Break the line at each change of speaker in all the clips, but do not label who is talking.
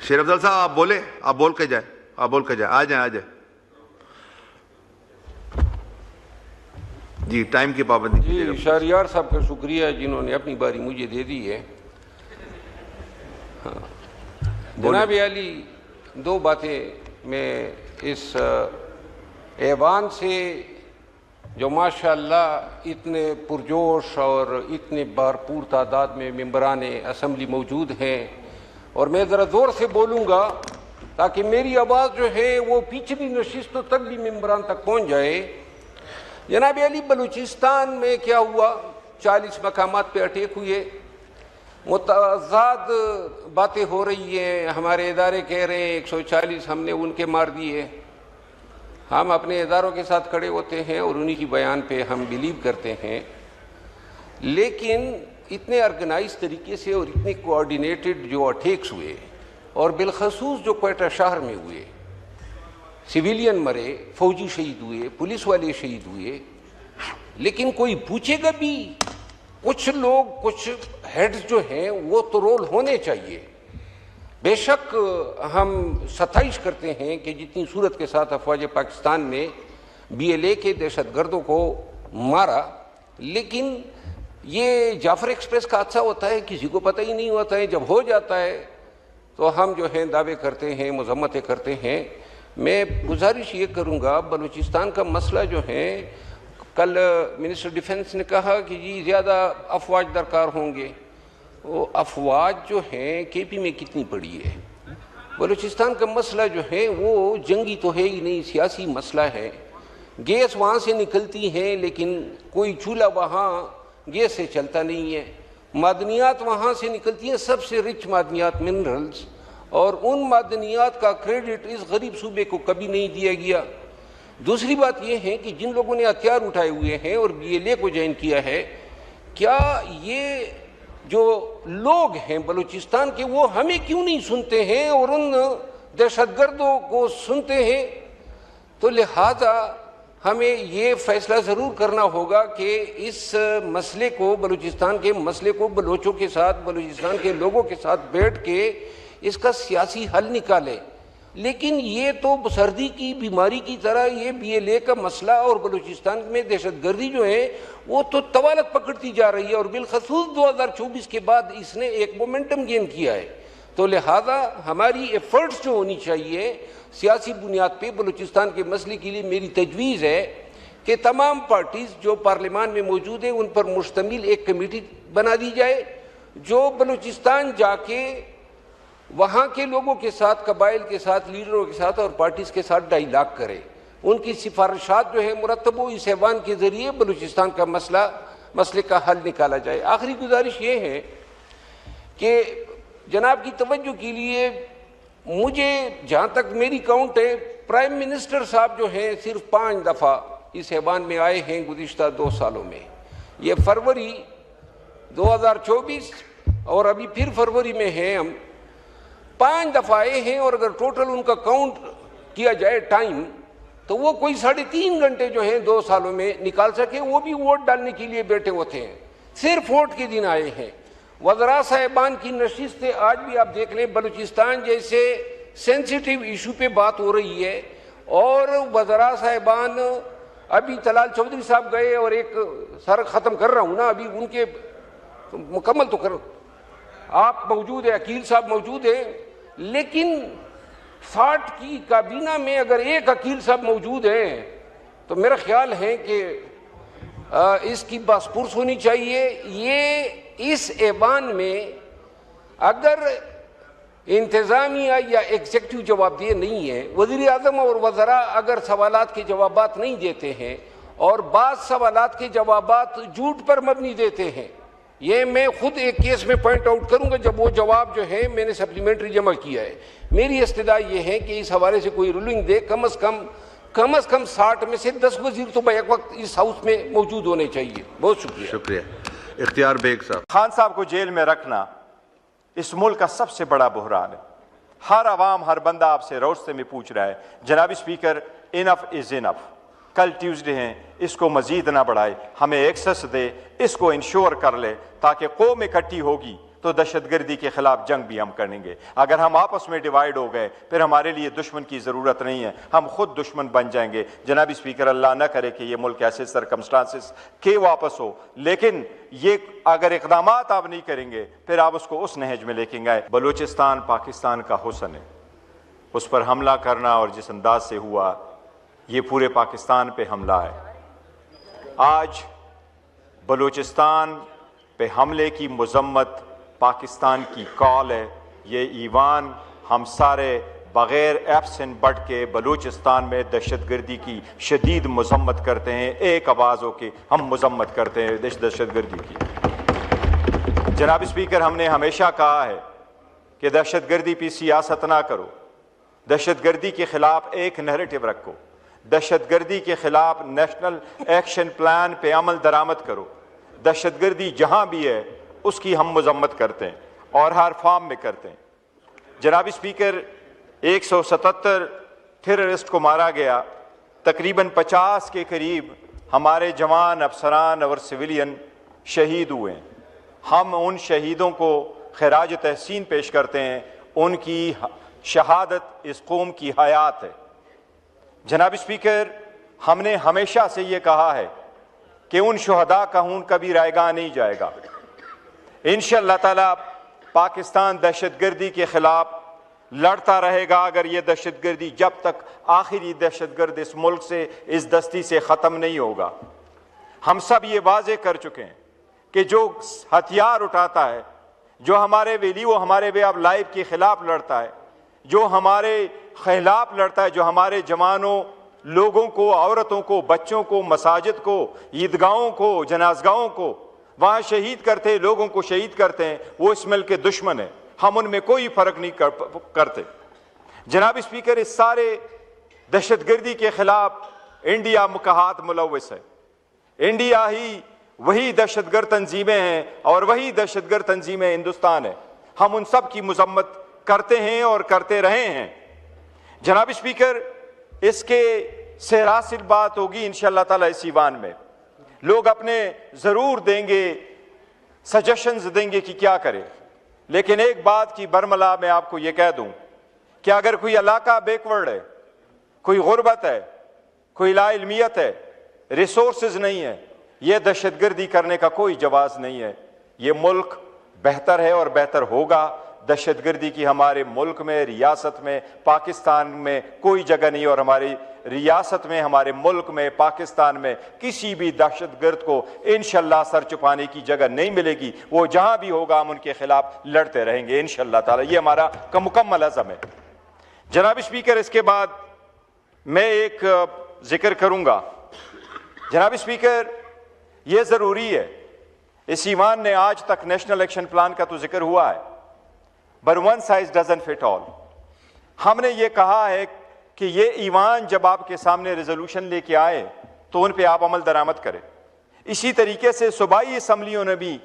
شیر افضل صاحب آپ بولے، آپ بول کے جائیں، آپ بول کے جائیں، آ جائیں آ جائیں. جی ٹائم کی پابندی کیجیے گا.
شہریار صاحب کا شکریہ جنہوں نے اپنی باری مجھے دے دی ہے. جناب علی، دو باتیں میں اس ایوان سے جو ماشاءاللہ اتنے پرجوش اور اتنے بھرپور تعداد میں ممبران اسمبلی موجود ہیں، اور میں ذرا زور سے بولوں گا تاکہ میری آواز جو ہے وہ پچھلی نشستوں تک بھی ممبران تک پہنچ جائے. جناب علی، بلوچستان میں کیا ہوا؟ 40 مقامات پہ اٹیک ہوئے، متضاد باتیں ہو رہی ہیں. ہمارے ادارے کہہ رہے ہیں 140 ہم نے ان کے مار دیے. ہم اپنے اداروں کے ساتھ کھڑے ہوتے ہیں اور انہی کی بیان پہ ہم بلیو کرتے ہیں، لیکن اتنے آرگنائز طریقے سے اور اتنے کوآرڈینیٹڈ جو اٹیکس ہوئے، اور بالخصوص جو کوئٹہ شہر میں ہوئے، سویلین مرے، فوجی شہید ہوئے، پولیس والے شہید ہوئے، لیکن کوئی پوچھے گا بھی؟ کچھ لوگ، کچھ ہیڈز جو ہیں وہ تو رول ہونے چاہیے. بے شک ہم ستائش کرتے ہیں کہ جتنی صورت کے ساتھ افواج پاکستان نے BLA کے دہشت گردوں کو مارا، لیکن یہ جعفر ایکسپریس کا حادثہ ہوتا ہے، کسی کو پتہ ہی نہیں ہوتا ہے. جب ہو جاتا ہے تو ہم جو ہیں دعوے کرتے ہیں، مذمتیں کرتے ہیں. میں گزارش یہ کروں گا، بلوچستان کا مسئلہ جو ہے، کل منسٹر ڈیفنس نے کہا کہ جی زیادہ افواج درکار ہوں گے. وہ افواج جو ہیں KP میں کتنی پڑی ہے؟ بلوچستان کا مسئلہ جو ہے وہ جنگی تو ہے ہی نہیں، سیاسی مسئلہ ہے. گیس وہاں سے نکلتی ہیں لیکن کوئی چولہا وہاں گیس سے چلتا نہیں ہے. معدنیات وہاں سے نکلتی ہیں، سب سے رچ معدنیات، منرلز، اور ان معدنیات کا کریڈٹ اس غریب صوبے کو کبھی نہیں دیا گیا. دوسری بات یہ ہے کہ جن لوگوں نے ہتھیار اٹھائے ہوئے ہیں اور BLA کو جوائن کیا ہے، کیا یہ جو لوگ ہیں بلوچستان کے وہ ہمیں کیوں نہیں سنتے ہیں اور ان دہشت گردوں کو سنتے ہیں؟ تو لہذا ہمیں یہ فیصلہ ضرور کرنا ہوگا کہ اس مسئلے کو، بلوچستان کے مسئلے کو بلوچوں کے ساتھ، بلوچستان کے لوگوں کے ساتھ بیٹھ کے اس کا سیاسی حل نکالے. لیکن یہ تو سردی کی بیماری کی طرح یہ BLA کا مسئلہ اور بلوچستان میں دہشت گردی جو ہے وہ تو طوالت پکڑتی جا رہی ہے، اور بالخصوص 2024 کے بعد اس نے ایک مومنٹم گین کیا ہے. تو لہذا ہماری ایفرٹس جو ہونی چاہیے سیاسی بنیاد پہ بلوچستان کے مسئلے کے لیے، میری تجویز ہے کہ تمام پارٹیز جو پارلیمان میں موجود ہیں ان پر مشتمل ایک کمیٹی بنا دی جائے جو بلوچستان جا کے وہاں کے لوگوں کے ساتھ، قبائل کے ساتھ، لیڈروں کے ساتھ اور پارٹیز کے ساتھ ڈائیلاگ کرے. ان کی سفارشات جو ہے مرتب اس ایوان کے ذریعے بلوچستان کا مسئلے کا حل نکالا جائے. آخری گزارش یہ ہے کہ جناب کی توجہ کے لیے، مجھے جہاں تک میری کاؤنٹ ہے، پرائم منسٹر صاحب جو ہیں صرف 5 دفعہ اس ایوان میں آئے ہیں گزشتہ 2 سالوں میں. یہ فروری 2024 اور ابھی پھر فروری میں ہیں، ہم 5 دفعہ آئے ہیں، اور اگر ٹوٹل ان کا کاؤنٹ کیا جائے ٹائم تو وہ کوئی 3.5 گھنٹے جو ہیں 2 سالوں میں نکال سکے، وہ بھی ووٹ ڈالنے کے لیے بیٹھے ہوتے ہیں. صرف ووٹ کے دن آئے ہیں. وزراء صاحبان کی نشستیں آج بھی آپ دیکھ لیں، بلوچستان جیسے سینسیٹیو ایشو پہ بات ہو رہی ہے، اور وزراء صاحبان، ابھی طلال چودھری صاحب گئے، اور ایک سر ختم کر رہا ہوں نا، ابھی ان کے مکمل تو کر، آپ موجود ہیں، عقیل صاحب موجود ہیں، لیکن 60 کی کابینہ میں اگر ایک عقیل صاحب موجود ہیں تو میرا خیال ہے کہ اس کی باسپرس ہونی چاہیے. یہ اس ایوان میں اگر انتظامیہ یا ایگزیکٹو جواب دہ نہیں ہے، وزیر اعظم اور وزراء اگر سوالات کے جوابات نہیں دیتے ہیں، اور بعض سوالات کے جوابات جھوٹ پر مبنی دیتے ہیں، یہ میں خود ایک کیس میں پوائنٹ آؤٹ کروں گا جب وہ جواب جو ہے میں نے سپلیمنٹری جمع کیا ہے. میری استدعا یہ ہے کہ اس حوالے سے کوئی رولنگ دے. کم از کم 60 میں سے 10 وزیر تو بیک وقت اس ہاؤس میں موجود ہونے چاہیے. بہت شکریہ.
شکریہ. اختیار بیگ صاحب.
خان صاحب کو جیل میں رکھنا اس ملک کا سب سے بڑا بحران ہے. ہر عوام، ہر بندہ آپ سے روستے میں پوچھ رہا ہے جناب اسپیکر، انف از انف. کل ٹیوزڈے ہیں، اس کو مزید نہ بڑھائے، ہمیں ایکسس دے، اس کو انشور کر لے تاکہ قوم اکٹھی ہوگی، تو دہشت گردی کے خلاف جنگ بھی ہم کریں گے۔ اگر ہم آپس میں ڈیوائیڈ ہو گئے پھر ہمارے لیے دشمن کی ضرورت نہیں ہے، ہم خود دشمن بن جائیں گے۔ جناب اسپیکر، اللہ نہ کرے کہ یہ ملک ایسے سرکمسٹانسز کے واپس ہو، لیکن یہ اگر اقدامات آپ نہیں کریں گے پھر آپ اس کو اس نہج میں لے کے گئے۔ بلوچستان پاکستان کا حسن ہے، اس پر حملہ کرنا اور جس انداز سے ہوا یہ پورے پاکستان پہ حملہ ہے۔ آج بلوچستان پہ حملے کی مذمت پاکستان کی کال ہے۔ یہ ایوان ہم سارے بغیر ایبسنٹ بٹ کے بلوچستان میں دہشت گردی کی شدید مذمت کرتے ہیں، ایک آواز ہو کے ہم مذمت کرتے ہیں دہشت گردی کی۔ جناب اسپیکر، ہم نے ہمیشہ کہا ہے کہ دہشت گردی پہ سیاست نہ کرو، دہشت گردی کے خلاف ایک نیریٹو رکھو، دہشت گردی کے خلاف نیشنل ایکشن پلان پہ عمل درآمد کرو۔ دہشت گردی جہاں بھی ہے اس کی ہم مذمت کرتے ہیں اور ہر فارم میں کرتے ہیں۔ جناب اسپیکر، 177 ٹیررسٹ کو مارا گیا، تقریباً 50 کے قریب ہمارے جوان، افسران اور سویلین شہید ہوئے ہیں۔ ہم ان شہیدوں کو خراج تحسین پیش کرتے ہیں، ان کی شہادت اس قوم کی حیات ہے۔ جناب اسپیکر، ہم نے ہمیشہ سے یہ کہا ہے کہ ان شہداء کا خون کبھی رائے گاہ نہیں جائے گا۔ انشاءاللہ تعالی پاکستان دہشت گردی کے خلاف لڑتا رہے گا۔ اگر یہ دہشت گردی جب تک آخری دہشت گرد اس ملک سے، اس دستی سے ختم نہیں ہوگا، ہم سب یہ واضح کر چکے ہیں کہ جو ہتھیار اٹھاتا ہے، جو ہمارے ویلیو، ہمارے وے آف لائف کے خلاف لڑتا ہے، جو ہمارے خلاف لڑتا ہے، جو ہمارے جوانوں، لوگوں کو، عورتوں کو، بچوں کو، مساجد کو، عیدگاہوں کو، جنازگاہوں کو وہاں شہید کرتے، لوگوں کو شہید کرتے ہیں، وہ اس ملک کے دشمن ہیں۔ ہم ان میں کوئی فرق نہیں کرتے۔ جناب اسپیکر، اس سارے دہشت گردی کے خلاف انڈیا کا ہاتھ ملوث ہے۔ انڈیا ہی وہی دہشت گرد تنظیمیں ہیں اور وہی دہشت گرد تنظیمیں ہندوستان ہے۔ ہم ان سب کی مذمت کرتے ہیں اور کرتے رہے ہیں۔ جناب اسپیکر، اس کے سے حاصل بات ہوگی انشاءاللہ تعالی اس ایوان میں، لوگ اپنے ضرور دیں گے، سجیشنز دیں گے کہ کیا کرے، لیکن ایک بات کی برملا میں آپ کو یہ کہہ دوں کہ اگر کوئی علاقہ بیکورڈ ہے، کوئی غربت ہے، کوئی لا علمیت ہے، ریسورسز نہیں ہے، یہ دہشت گردی کرنے کا کوئی جواز نہیں ہے۔ یہ ملک بہتر ہے اور بہتر ہوگا۔ دہشت گردی کی ہمارے ملک میں، ریاست میں، پاکستان میں کوئی جگہ نہیں، اور ہماری ریاست میں، ہمارے ملک میں، پاکستان میں کسی بھی دہشت گرد کو انشاءاللہ سر چھپانے کی جگہ نہیں ملے گی۔ وہ جہاں بھی ہوگا ہم ان کے خلاف لڑتے رہیں گے انشاءاللہ تعالی، یہ ہمارا مکمل عزم ہے۔ جناب اسپیکر، اس کے بعد میں ایک ذکر کروں گا۔ جناب اسپیکر، یہ ضروری ہے، اس ایوان نے آج تک نیشنل ایکشن پلان کا تو ذکر ہوا ہے، but one size doesn't fit all۔ ہم نے یہ کہا ہے کہ یہ ایوان جب آپ کے سامنے ریزولوشن لے کے آئے تو ان پہ آپ عمل درآمد کریں۔ اسی طریقے سے صوبائی اسمبلیوں نے بھی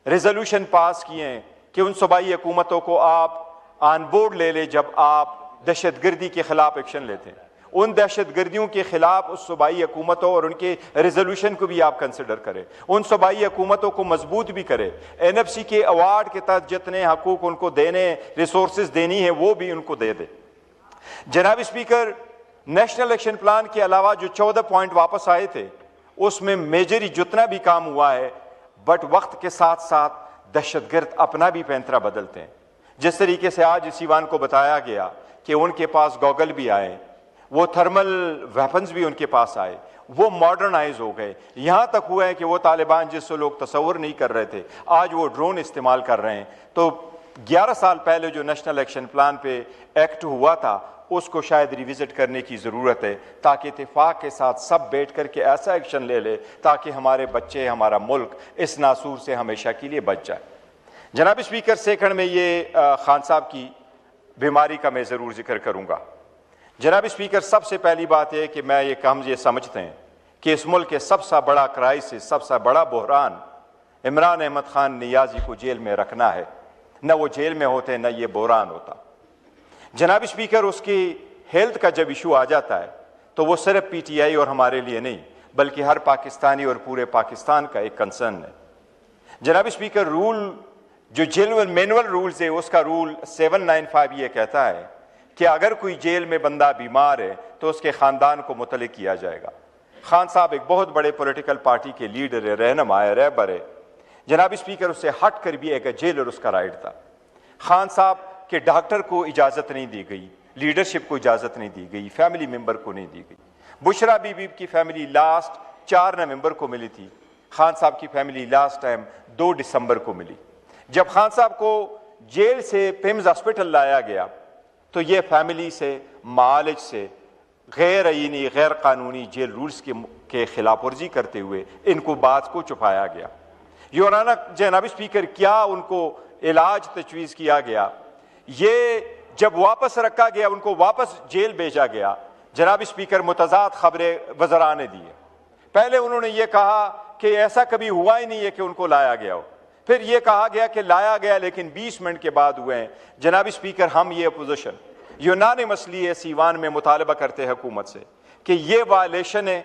ریزولوشن پاس کیے ہیں کہ ان صوبائی حکومتوں کو آپ آن بورڈ لے لیں جب آپ دہشت گردی کے خلاف ایکشن لیتے ہیں۔ ان دہشت گردیوں کے خلاف اس صوبائی حکومتوں اور ان کے ریزولوشن کو بھی آپ کنسیڈر کریں، ان صوبائی حکومتوں کو مضبوط بھی کریں۔ این ایف سی کے ایوارڈ کے تحت جتنے حقوق ان کو دینے، ریسورسز دینی ہیں، وہ بھی ان کو دے دیں۔ جناب اسپیکر، نیشنل ایکشن پلان کے علاوہ جو 14 پوائنٹ واپس آئے تھے اس میں میجری جتنا بھی کام ہوا ہے، بٹ وقت کے ساتھ ساتھ دہشت گرد اپنا بھی پینترا بدلتے ہیں۔ جس طریقے سے آج اس ایوان کو بتایا گیا کہ ان کے پاس گوگل بھی آئے، وہ تھرمل ویپنز بھی ان کے پاس آئے، وہ ماڈرنائز ہو گئے، یہاں تک ہوا ہے کہ وہ طالبان جس سے لوگ تصور نہیں کر رہے تھے آج وہ ڈرون استعمال کر رہے ہیں۔ تو 11 سال پہلے جو نیشنل ایکشن پلان پہ ایکٹ ہوا تھا اس کو شاید ریوزٹ کرنے کی ضرورت ہے، تاکہ اتفاق کے ساتھ سب بیٹھ کر کے ایسا ایکشن لے لے تاکہ ہمارے بچے، ہمارا ملک اس ناسور سے ہمیشہ کے لیے بچ جائے۔ جناب اسپیکر، سیکنڈ میں یہ خان صاحب کی بیماری کا میں ضرور ذکر کروں گا۔ جناب اسپیکر، سب سے پہلی بات ہے کہ میں ہم یہ سمجھتے ہیں کہ اس ملک کے سب سے بڑا کرائسس، سب سے بڑا بحران عمران احمد خان نیازی کو جیل میں رکھنا ہے۔ نہ وہ جیل میں ہوتے نہ یہ بحران ہوتا۔ جناب اسپیکر، اس کی ہیلتھ کا جب ایشو آ جاتا ہے تو وہ صرف پی ٹی آئی اور ہمارے لیے نہیں بلکہ ہر پاکستانی اور پورے پاکستان کا ایک کنسرن ہے۔ جناب اسپیکر، رول جو جیل مینول رولز ہے اس کا رول 795 یہ کہتا ہے کہ اگر کوئی جیل میں بندہ بیمار ہے تو اس کے خاندان کو مطلع کیا جائے گا. خان صاحب ایک بہت بڑے پولیٹیکل پارٹی کے لیڈر ہے, رہنما ہے, رہبر ہے. جناب اسپیکر اس سے ہٹ کر بھی ایک جیلر اس کا رائٹ تھا. خان صاحب کے ڈاکٹر کو اجازت نہیں دی گئی, لیڈرشپ کو اجازت نہیں دی گئی, فیملی ممبر کو نہیں دی گئی. بشرا بی بی کی فیملی لاسٹ 4 نومبر کو ملی تھی, خان صاحب کی فیملی لاسٹ ٹائم 2 دسمبر کو ملی. جب خان صاحب کو جیل سے پیمز ہاسپٹل لایا گیا تو یہ فیملی سے, معالج سے غیر آئینی غیر قانونی جیل رولز کے خلاف ورزی کرتے ہوئے ان کو بات کو چھپایا گیا. یورانا جناب اسپیکر, کیا ان کو علاج تجویز کیا گیا, یہ جب واپس رکھا گیا ان کو واپس جیل بھیجا گیا. جناب اسپیکر متضاد خبریں وزراء نے دی ہیں. پہلے انہوں نے یہ کہا کہ ایسا کبھی ہوا ہی نہیں ہے کہ ان کو لایا گیا ہو, پھر یہ کہا گیا کہ لایا گیا لیکن 20 منٹ کے بعد ہوئے ہیں. جناب اسپیکر, ہم یہ اپوزیشن یونانیمسلی ایس ایوان میں مطالبہ کرتے ہیں حکومت سے کہ یہ وائلیشن ہے